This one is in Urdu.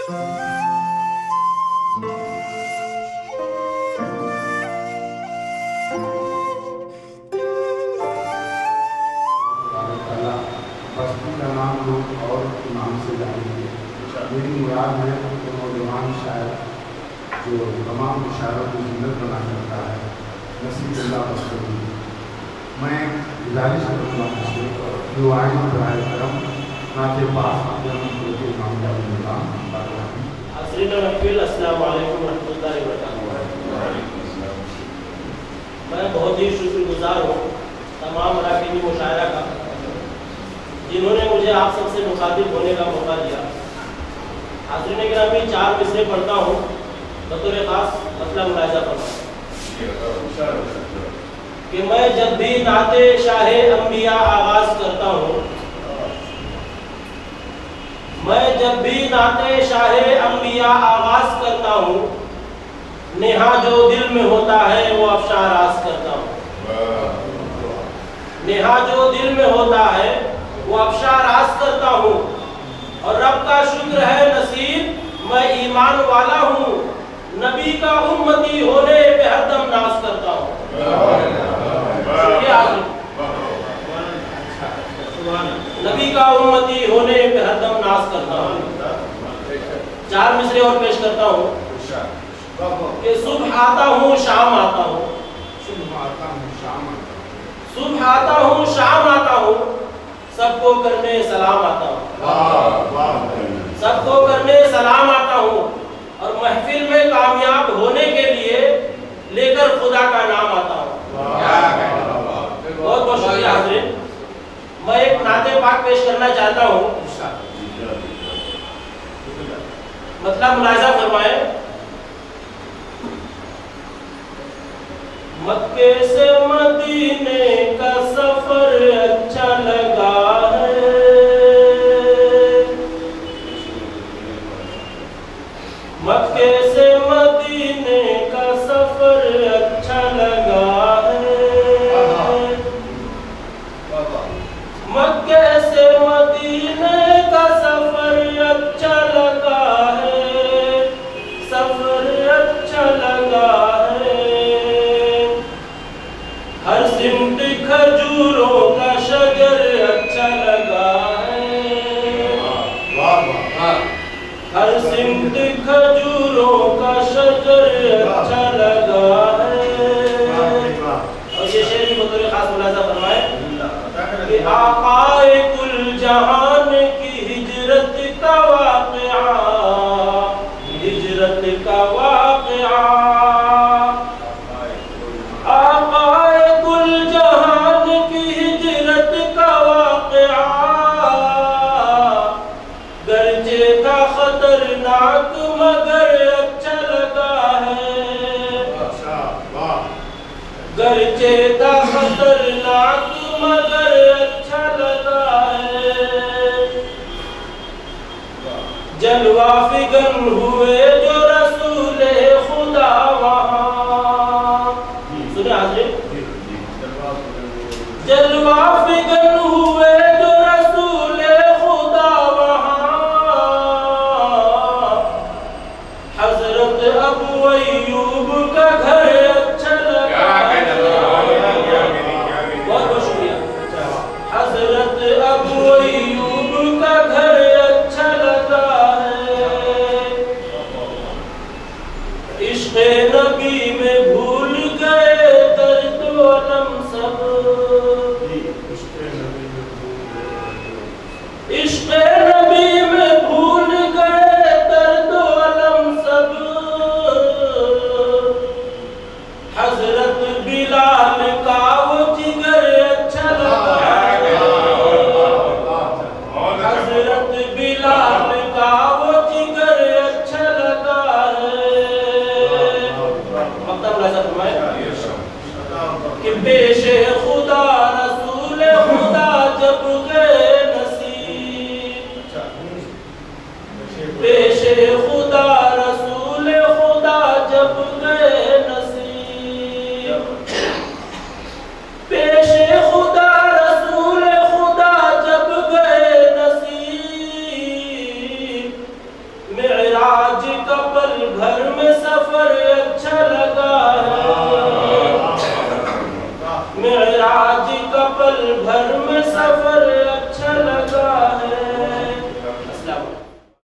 اور امام سے جانیں گے. میری مراد ہے کہ نوجوان شاعر جو تمام شاعروں کو زندہ بنا کرتا ہے نصیب اللہ بخشی. میں گزارش کروں گا آپ سے دعائیں برائے کرم نعت پاک امام جاوید اللہ. حاضرین محفل السلام علیکم ورحمۃ اللہ وبرکاتہ. میں بہت ہی شکر گزار ہوں تمام اراکینی مشاعرہ کا جنہوں نے مجھے آپ سب سے مخاطب ہونے کا موقع دیا. حاضرین گرامی 4 مصرے پڑھتا ہوں بطور خاص مسئلہ ملاحظہ کرتا ہوں کہ میں جب بھی نعت شاہ انبیاء آغاز کرتا ہوں شاہ انبیاء آغاز کرتا ہوں نہا جو دل میں ہوتا ہے وہ افشاں راز کرتا ہوں. نہا جو دل میں ہوتا ہے وہ افشاں راز کرتا ہوں اور رب کا شکر ہے نصیب میں ایمان والا ہوں. نبی کا امتی ہونے پہ ہر دم ناز کرتا ہوں. نبی کا امتی ہونے پہ ہر دم ناز کرتا ہوں. 4 مصرے اور پیش کرتا ہوں کہ صبح آتا ہوں شام آتا ہوں. صبح آتا ہوں شام آتا ہوں سب کو کرنے سلام آتا ہوں. سب کو کرنے سلام آتا ہوں اور محفل میں کامیاب ہونے کے لیے لے کر خدا کا نام آتا ہوں. بہت بہت شکریہ حاضرین. میں ایک نعت پاک پیش کرنا چاہتا ہوں. مطلب ملاحظہ فرمائیں. مکے سے مدینے کا سفر اچھا لگا ہے. مکے سے مدینے کا سفر اچھا لگا ہے. مکے سے مدینے کا سفر اچھا لگا ہے. سفر اچھا لگا ہے. ہر سمت کھجوروں کا شجر اچھا لگا ہے. ہر سمت کھجوروں کا شجر اچھا لگا ہے. اور یہ شعر بھی بطور خاص ملاحظہ فرمائے کہ آقائے کل جہان کی ہجرت کا واقعہ. ہجرت کا واقعہ. آقائے کل جہان کی ہجرت کا واقعہ گرچہ تھا خطرناک مگر اچھا لگا ہے. گرچہ تھا خطرناک مگر اچھا لگا ہے. جلوہ فگن ہوئے جو رسول خدا وہاں. سنیں حاضرین. جلوہ فگن ہوئے جو رسول خدا وہاں. حضرت ابو ایوب کا گھر اچھا لگا ہے. بہت بہت شکریہ. حضرت ابو ایوب کا گھر اچھا لگا ہے. عشق نبی میں بھول گئے درد و علم سب. عشق نبی میں بھول گئے درد و علم سب. حضرت بلال کا وہ جگر اچھا لگا ہے. حضرت بلال کا وہ جگر اچھا لگا ہے. مطلب لازم فرمائے کہ پیش خدا رسول خدا جب گئے نصیب. پیش خدا رسول خدا جب گئے نصیب. پیش خدا رسول خدا جب گئے نصیب. معراج کا پل بھر میں سفر اچھا لگا ہے، معراج کا پل بھر میں سفر